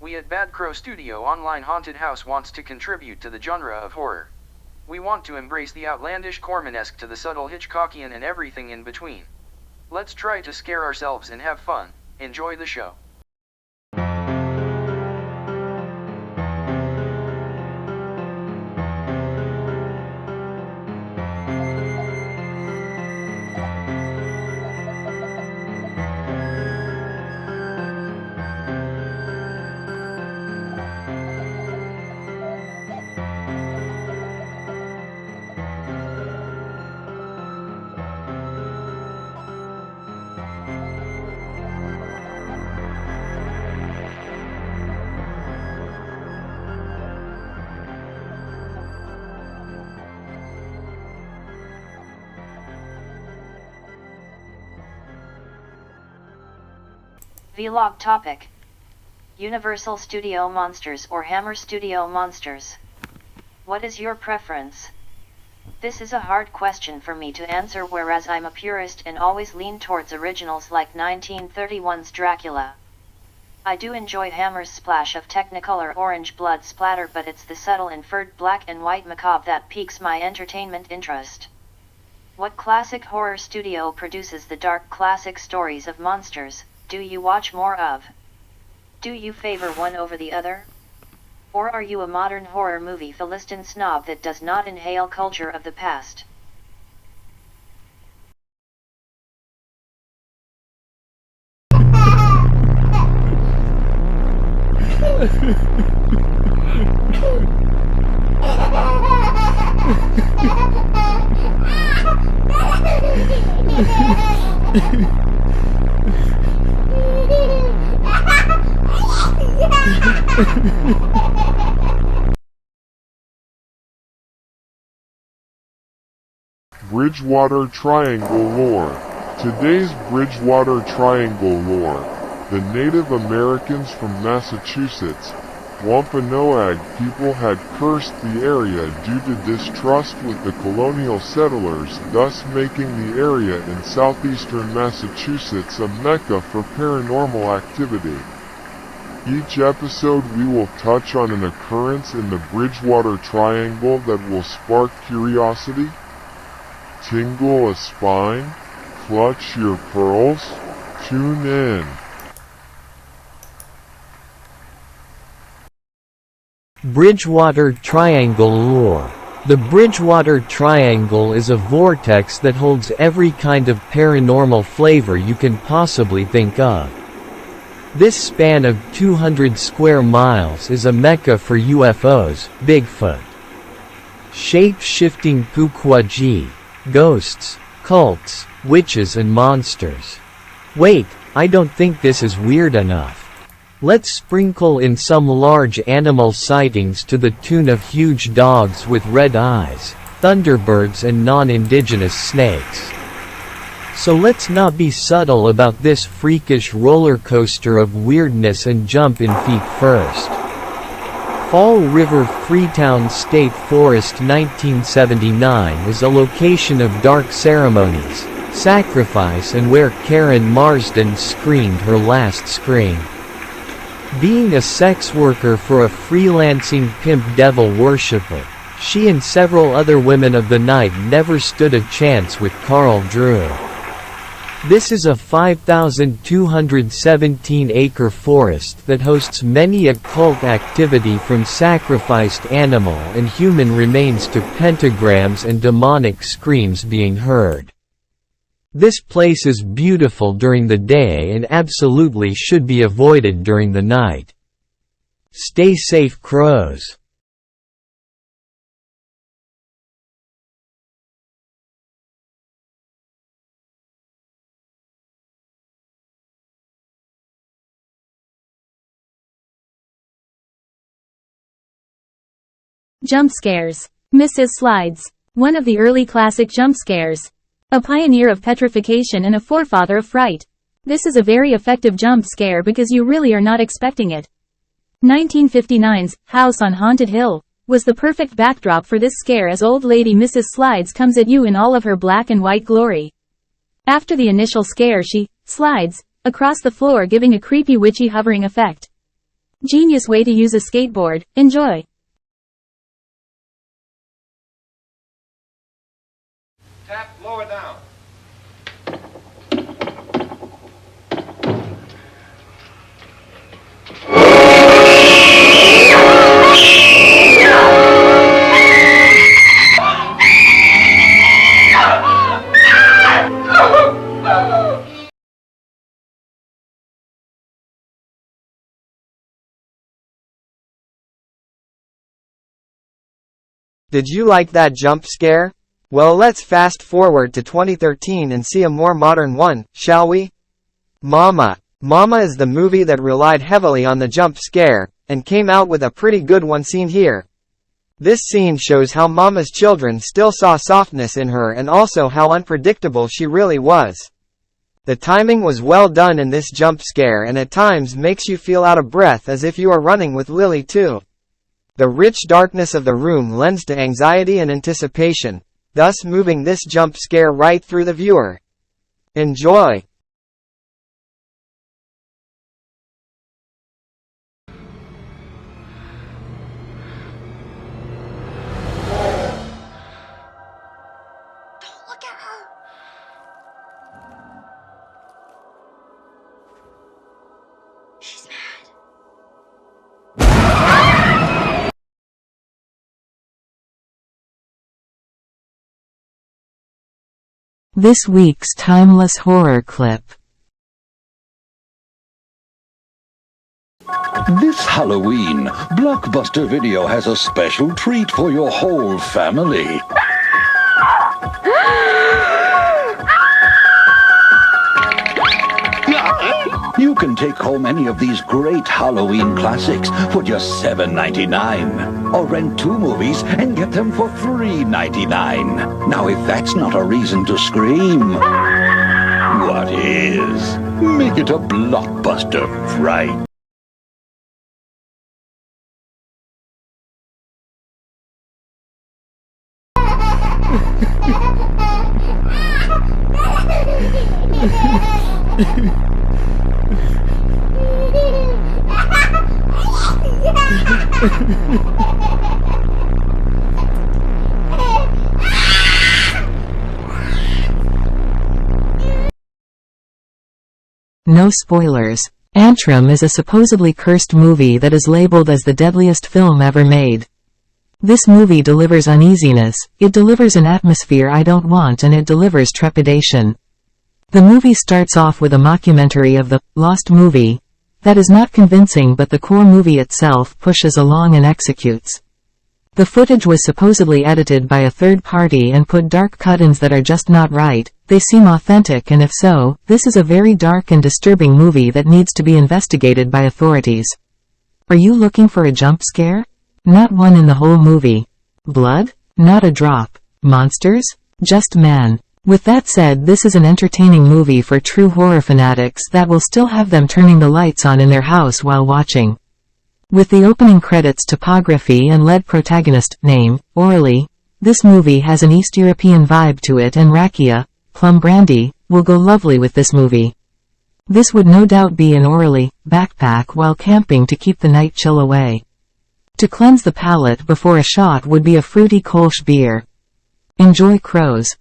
We at Bad Crow Studio Online Haunted House wants to contribute to the genre of horror. We want to embrace the outlandish Cormanesque to the subtle Hitchcockian and everything in between. Let's try to scare ourselves and have fun. Enjoy the show. Vlog topic: Universal Studio Monsters or Hammer Studio Monsters? What is your preference? This is a hard question for me to answer, whereas I'm a purist and always lean towards originals like 1931's Dracula. I do enjoy Hammer's splash of Technicolor orange blood splatter, but it's the subtle inferred black and white macabre that piques my entertainment interest. What classic horror studio produces the dark classic stories of monsters do you watch more of? Do you favor one over the other? Or are you a modern horror movie Philistine snob that does not inhale culture of the past? Bridgewater Triangle lore. Today's Bridgewater Triangle lore. The Native Americans from Massachusetts, Wampanoag people had cursed the area due to distrust with the colonial settlers, thus making the area in southeastern Massachusetts a mecca for paranormal activity. Each episode we will touch on an occurrence in the Bridgewater Triangle that will spark curiosity, tingle a spine, clutch your pearls. Tune in. Bridgewater Triangle lore. The Bridgewater Triangle is a vortex that holds every kind of paranormal flavor you can possibly think of. This span of 200 square miles is a mecca for UFOs, Bigfoot, shape-shifting pukwudgie, ghosts, cults, witches and monsters. Wait, I don't think this is weird enough. Let's sprinkle in some large animal sightings to the tune of huge dogs with red eyes, thunderbirds and non-indigenous snakes. So let's not be subtle about this freakish roller coaster of weirdness and jump in feet first. Fall River Freetown State Forest 1979 is a location of dark ceremonies, sacrifice and where Karen Marsden screamed her last scream. Being a sex worker for a freelancing pimp devil worshipper, she and several other women of the night never stood a chance with Carl Drew. This is a 5,217-acre forest that hosts many occult activity from sacrificed animal and human remains to pentagrams and demonic screams being heard. This place is beautiful during the day and absolutely should be avoided during the night. Stay safe, crows. Jump scares. Mrs. Slides. One of the early classic jump scares. A pioneer of petrification and a forefather of fright. This is a very effective jump scare because you really are not expecting it. 1959's House on Haunted Hill was the perfect backdrop for this scare, as old lady Mrs. Slides comes at you in all of her black and white glory. After the initial scare, she slides across the floor, giving a creepy witchy hovering effect. Genius way to use a skateboard. Enjoy. Tap lower down. Did you like that jump scare? Well, let's fast forward to 2013 and see a more modern one, shall we? Mama. Mama is the movie that relied heavily on the jump scare, and came out with a pretty good one seen here. This scene shows how Mama's children still saw softness in her and also how unpredictable she really was. The timing was well done in this jump scare and at times makes you feel out of breath as if you are running with Lily too. The rich darkness of the room lends to anxiety and anticipation, thus moving this jump scare right through the viewer. Enjoy! Don't look at her. She's mad. This week's timeless horror clip. This Halloween, Blockbuster Video has a special treat for your whole family. You can take home any of these great Halloween classics for just $7.99. Or rent 2 movies and get them for $3.99. Now if that's not a reason to scream, what is? Make it a Blockbuster fright. No spoilers. Antrim is a supposedly cursed movie that is labeled as the deadliest film ever made. This movie delivers uneasiness, it delivers an atmosphere I don't want, and it delivers trepidation. The movie starts off with a mockumentary of the Lost movie that is not convincing, but the core movie itself pushes along and executes. The footage was supposedly edited by a third party and put dark cut-ins that are just not right. They seem authentic, and if so, this is a very dark and disturbing movie that needs to be investigated by authorities. Are you looking for a jump scare? Not one in the whole movie. Blood? Not a drop. Monsters? Just man. With that said, this is an entertaining movie for true horror fanatics that will still have them turning the lights on in their house while watching. With the opening credits topography and lead protagonist name, Orly, this movie has an East European vibe to it, and rakia, plum brandy, will go lovely with this movie. This would no doubt be an Orly backpack while camping to keep the night chill away. To cleanse the palate before a shot would be a fruity Kolsch beer. Enjoy, crows.